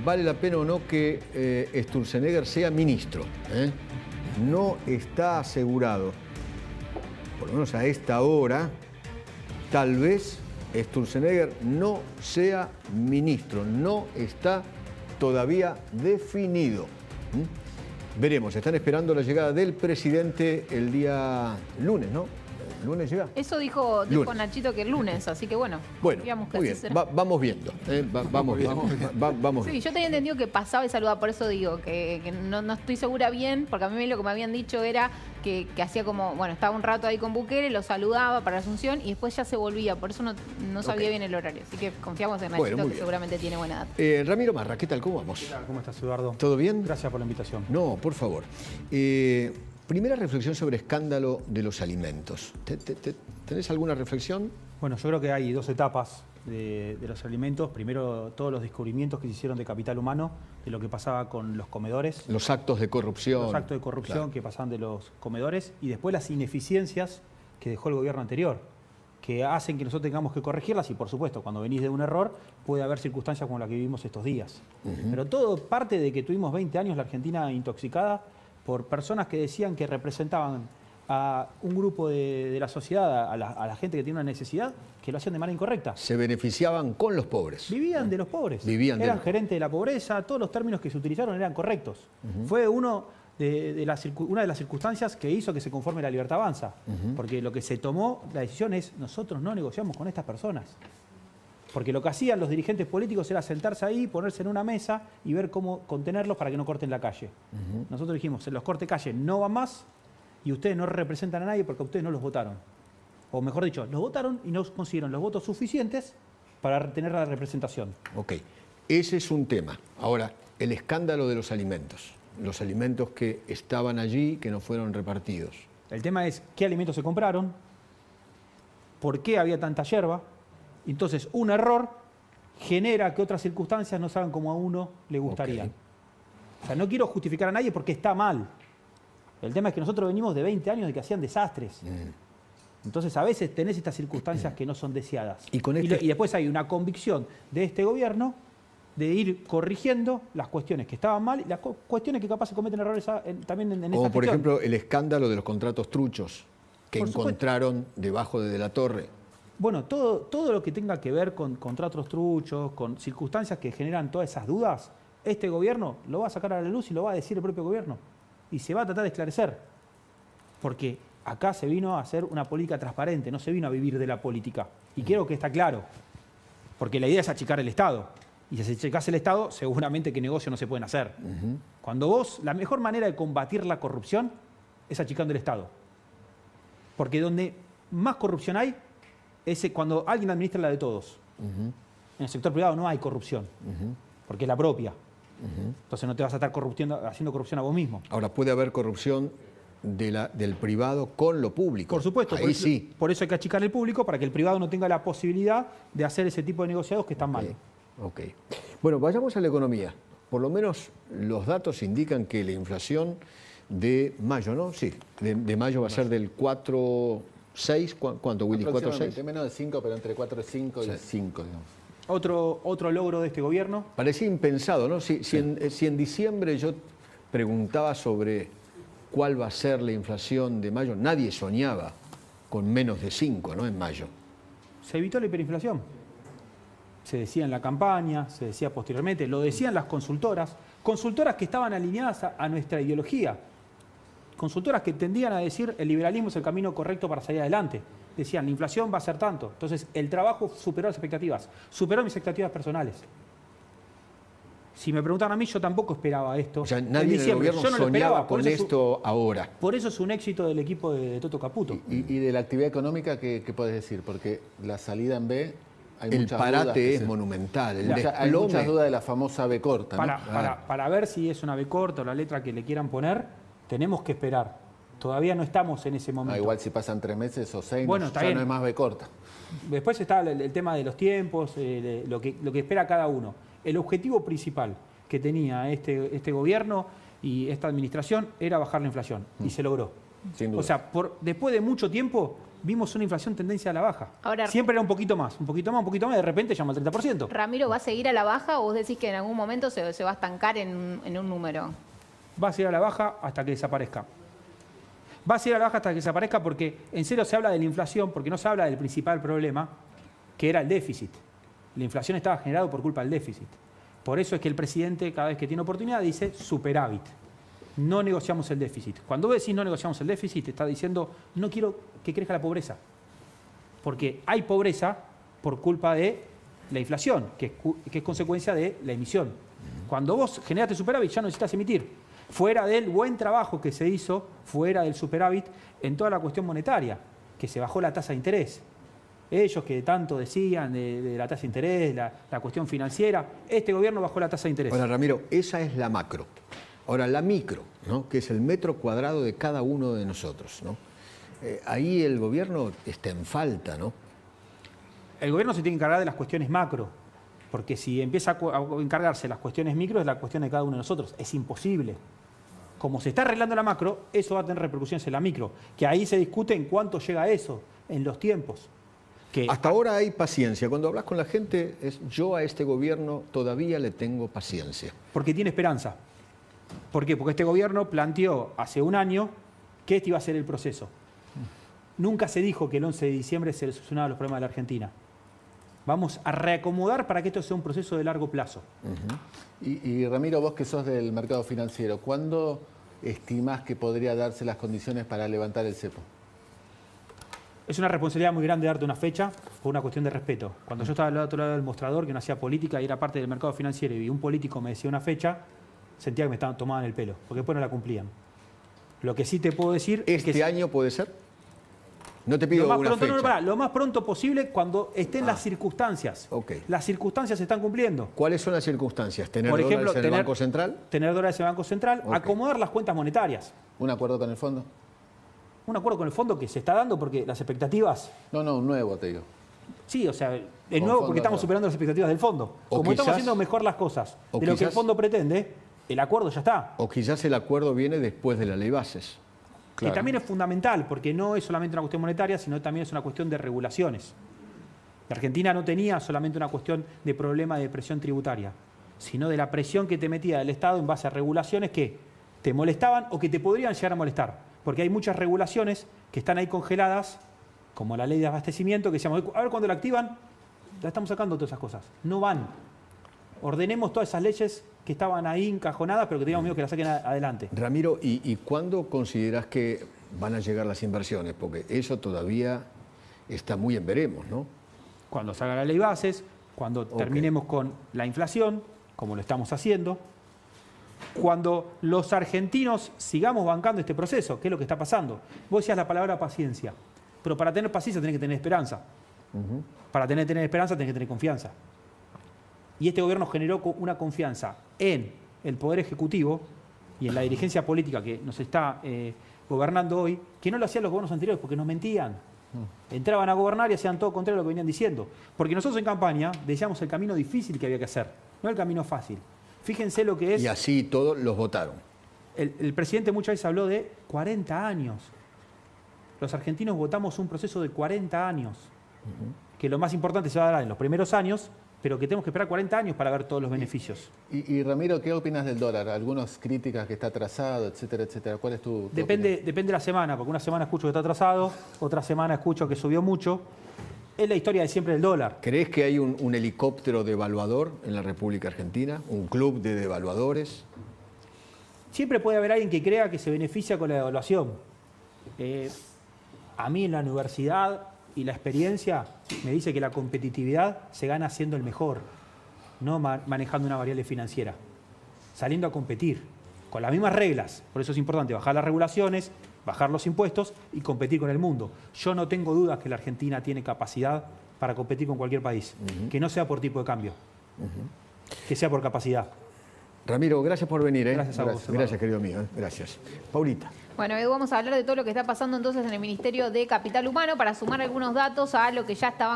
¿Vale la pena o no que Sturzenegger sea ministro? No está asegurado, por lo menos a esta hora, tal vez Sturzenegger no sea ministro, no está todavía definido. Veremos, están esperando la llegada del presidente el día lunes, ¿no? ¿El lunes llega? Eso dijo Nachito que el lunes, así que bueno, Bueno, muy bien, vamos viendo, vamos viendo. Sí, yo tenía entendido que pasaba y saludaba, por eso digo que no estoy segura bien, porque a mí lo que me habían dicho era que hacía como, bueno, estaba un rato ahí con Bukele, lo saludaba para la Asunción y después ya se volvía, por eso no sabía bien el horario, así que confiamos en Nachito, que seguramente tiene buena data. Ramiro Marra, ¿qué tal? ¿Cómo vamos? ¿Qué tal? ¿Cómo estás, Eduardo? ¿Todo bien? Gracias por la invitación. No, por favor. Primera reflexión sobre escándalo de los alimentos. ¿Tenés alguna reflexión? Bueno, yo creo que hay dos etapas de los alimentos. Primero, todos los descubrimientos que se hicieron de capital humano, de lo que pasaba con los comedores. Los actos de corrupción. Los actos de corrupción, claro, que pasaban de los comedores. Y después las ineficiencias que dejó el gobierno anterior, que hacen que nosotros tengamos que corregirlas. Y por supuesto, cuando venís de un error, puede haber circunstancias como la que vivimos estos días. Pero todo parte de que tuvimos 20 años la Argentina intoxicada por personas que decían que representaban a un grupo de la sociedad, a la gente que tiene una necesidad, que lo hacían de manera incorrecta. Se beneficiaban con los pobres. Vivían de los pobres. Eran gerentes de la pobreza, todos los términos que se utilizaron eran correctos. Fue una de las circunstancias que hizo que se conforme la Libertad Avanza. Porque lo que se tomó, la decisión es, nosotros no negociamos con estas personas. Porque lo que hacían los dirigentes políticos era sentarse ahí, ponerse en una mesa y ver cómo contenerlos para que no corten la calle. Nosotros dijimos, en los corte calle no van más y ustedes no representan a nadie porque ustedes no los votaron. O mejor dicho, los votaron y no consiguieron los votos suficientes para tener la representación. Ok, ese es un tema. Ahora, el escándalo de los alimentos que estaban allí, que no fueron repartidos. El tema es qué alimentos se compraron, por qué había tanta yerba. Entonces, un error genera que otras circunstancias no salgan como a uno le gustaría. O sea, no quiero justificar a nadie porque está mal. El tema es que nosotros venimos de 20 años de que hacían desastres. Entonces, a veces tenés estas circunstancias que no son deseadas. Y después hay una convicción de este gobierno de ir corrigiendo las cuestiones que estaban mal y las cuestiones que capaz se cometen errores también en esta Como por gestión. ejemplo el escándalo de los contratos truchos que encontraron debajo de la torre. Bueno, todo lo que tenga que ver con contratos truchos, con circunstancias que generan todas esas dudas, este gobierno lo va a sacar a la luz y lo va a decir el propio gobierno. Y se va a tratar de esclarecer. Porque acá se vino a hacer una política transparente, no se vino a vivir de la política. Y quiero que está claro. Porque la idea es achicar el Estado. Y si se achicás el Estado, seguramente que negocios no se pueden hacer. Cuando la mejor manera de combatir la corrupción es achicando el Estado. Porque donde más corrupción hay, es cuando alguien administra la de todos. En el sector privado no hay corrupción, porque es la propia. Entonces no te vas a estar haciendo corrupción a vos mismo. Ahora, puede haber corrupción del privado con lo público. Por supuesto, ahí sí. Por eso hay que achicar el público, para que el privado no tenga la posibilidad de hacer ese tipo de negociados que están mal. Ok. Bueno, vayamos a la economía. Por lo menos los datos indican que la inflación de mayo, ¿no? Sí, de mayo va a ser del 4,6, ¿cuánto, Willy? ¿4,6? Menos de 5, pero entre 4,5 y 5, digamos. Otro logro de este gobierno. Parecía impensado, ¿no? Si en diciembre yo preguntaba sobre cuál va a ser la inflación de mayo, nadie soñaba con menos de 5, ¿no? En mayo. Se evitó la hiperinflación. Se decía en la campaña, se decía posteriormente, lo decían las consultoras que estaban alineadas a nuestra ideología. Consultoras que tendían a decir el liberalismo es el camino correcto para salir adelante. Decían, la inflación va a ser tanto. Entonces, el trabajo superó las expectativas, superó mis expectativas personales. Si me preguntan a mí, yo tampoco esperaba esto. O sea, nadie en el gobierno soñaba con esto ahora. Por eso es un éxito del equipo de Toto Caputo. ¿Y de la actividad económica qué podés decir? Porque la salida en B... El parate es monumental. Hay muchas dudas de la famosa B corta, ¿no? Para ver si es una B corta o la letra que le quieran poner, tenemos que esperar. Todavía no estamos en ese momento. Igual si pasan 3 meses o 6, bueno, ya no es más B corta. Después está el tema de los tiempos, lo que espera cada uno. El objetivo principal que tenía este gobierno y esta administración era bajar la inflación. Y se logró. Sin duda. O sea, después de mucho tiempo vimos una inflación tendencia a la baja. Ahora, siempre era un poquito más, y de repente llama al 30%. ¿Ramiro va a seguir a la baja o vos decís que en algún momento se va a estancar en un número? Va a seguir a la baja hasta que desaparezca. Va a seguir a la baja hasta que desaparezca porque en serio se habla de la inflación, porque no se habla del principal problema, que era el déficit. La inflación estaba generada por culpa del déficit. Por eso es que el presidente, cada vez que tiene oportunidad, dice superávit. No negociamos el déficit. Cuando vos decís no negociamos el déficit, te está diciendo no quiero que crezca la pobreza. Porque hay pobreza por culpa de la inflación, que es consecuencia de la emisión. Cuando vos generaste superávit, ya no necesitas emitir. Fuera del buen trabajo que se hizo, fuera del superávit, en toda la cuestión monetaria, que se bajó la tasa de interés. Ellos que tanto decían de la tasa de interés, la cuestión financiera, este gobierno bajó la tasa de interés. Ahora, Ramiro, esa es la macro. Ahora, la micro, ¿no? Que es el metro cuadrado de cada uno de nosotros, ¿no? Ahí el gobierno está en falta, ¿no? El gobierno se tiene que encargar de las cuestiones macro, porque si empieza a encargarse de las cuestiones micro, es la cuestión de cada uno de nosotros. Es imposible. Como se está arreglando la macro, eso va a tener repercusiones en la micro, que ahí se discute en cuánto llega eso, en los tiempos. Hasta ahora hay paciencia. Cuando hablas con la gente, yo a este gobierno todavía le tengo paciencia. Porque tiene esperanza. ¿Por qué? Porque este gobierno planteó hace un año que este iba a ser el proceso. Nunca se dijo que el 11 de diciembre se solucionaban los problemas de la Argentina. Vamos a reacomodar para que esto sea un proceso de largo plazo. Y Ramiro, vos que sos del mercado financiero, ¿cuándo estimás que podría darse las condiciones para levantar el cepo? Es una responsabilidad muy grande darte una fecha por una cuestión de respeto. Cuando yo estaba al otro lado del mostrador, que no hacía política y era parte del mercado financiero, y un político me decía una fecha, sentía que me estaban tomando el pelo, porque después no la cumplían. Lo que sí te puedo decir es que... ¿Este año puede ser? No te pido una fecha. Lo más pronto posible cuando estén las circunstancias. Okay. Las circunstancias se están cumpliendo. ¿Cuáles son las circunstancias? ¿Tener Por ejemplo, dólares en el Banco Central? Tener dólares en el Banco Central, Okay. acomodar las cuentas monetarias. ¿Un acuerdo con el fondo? Un acuerdo con el fondo que se está dando porque las expectativas... No, un nuevo, te digo. Sí, o sea, es nuevo porque estamos superando las expectativas del fondo. Como estamos haciendo mejor las cosas de lo que el fondo pretende, el acuerdo ya está. O quizás el acuerdo viene después de la ley bases. Claro. Que también es fundamental, porque no es solamente una cuestión monetaria, sino también es una cuestión de regulaciones. La Argentina no tenía solamente una cuestión de problema de presión tributaria, sino de la presión que te metía el Estado en base a regulaciones que te molestaban o que te podrían llegar a molestar. Porque hay muchas regulaciones que están ahí congeladas, como la ley de abastecimiento, que decíamos, a ver cuando la activan, la estamos sacando todas esas cosas. No van. Ordenemos todas esas leyes que estaban ahí encajonadas, pero que teníamos miedo que las saquen adelante. Ramiro, ¿y cuándo considerás que van a llegar las inversiones? Porque eso todavía está muy en veremos, ¿no? Cuando salga la ley bases, cuando terminemos con la inflación, como lo estamos haciendo, cuando los argentinos sigamos bancando este proceso, que es lo que está pasando. Vos decías la palabra paciencia, pero para tener paciencia tenés que tener esperanza. Para tener esperanza tenés que tener confianza. Y este gobierno generó una confianza en el Poder Ejecutivo y en la dirigencia política que nos está gobernando hoy, que no lo hacían los gobiernos anteriores porque nos mentían. Entraban a gobernar y hacían todo contrario a lo que venían diciendo. Porque nosotros en campaña decíamos el camino difícil que había que hacer, no el camino fácil. Fíjense lo que es... Y así todos los votaron. El presidente muchas veces habló de 40 años. Los argentinos votamos un proceso de 40 años. Que lo más importante se va a dar en los primeros años, pero que tenemos que esperar 40 años para ver todos los beneficios. Y Ramiro, ¿qué opinas del dólar? Algunas críticas que está atrasado, etcétera, etcétera. ¿Cuál es tu Depende de la semana, porque una semana escucho que está atrasado, otra semana escucho que subió mucho. Es la historia de siempre del dólar. ¿Crees que hay un helicóptero devaluador en la República Argentina? ¿Un club de devaluadores? Siempre puede haber alguien que crea que se beneficia con la devaluación. A mí en la universidad y la experiencia me dice que la competitividad se gana siendo el mejor, no manejando una variable financiera, saliendo a competir con las mismas reglas. Por eso es importante bajar las regulaciones, bajar los impuestos y competir con el mundo. Yo no tengo dudas que la Argentina tiene capacidad para competir con cualquier país, que no sea por tipo de cambio, que sea por capacidad. Ramiro, gracias por venir. Gracias a vos. Gracias, querido mío. Gracias. Paulita. Bueno, Edu, vamos a hablar de todo lo que está pasando entonces en el Ministerio de Capital Humano para sumar algunos datos a lo que ya estaban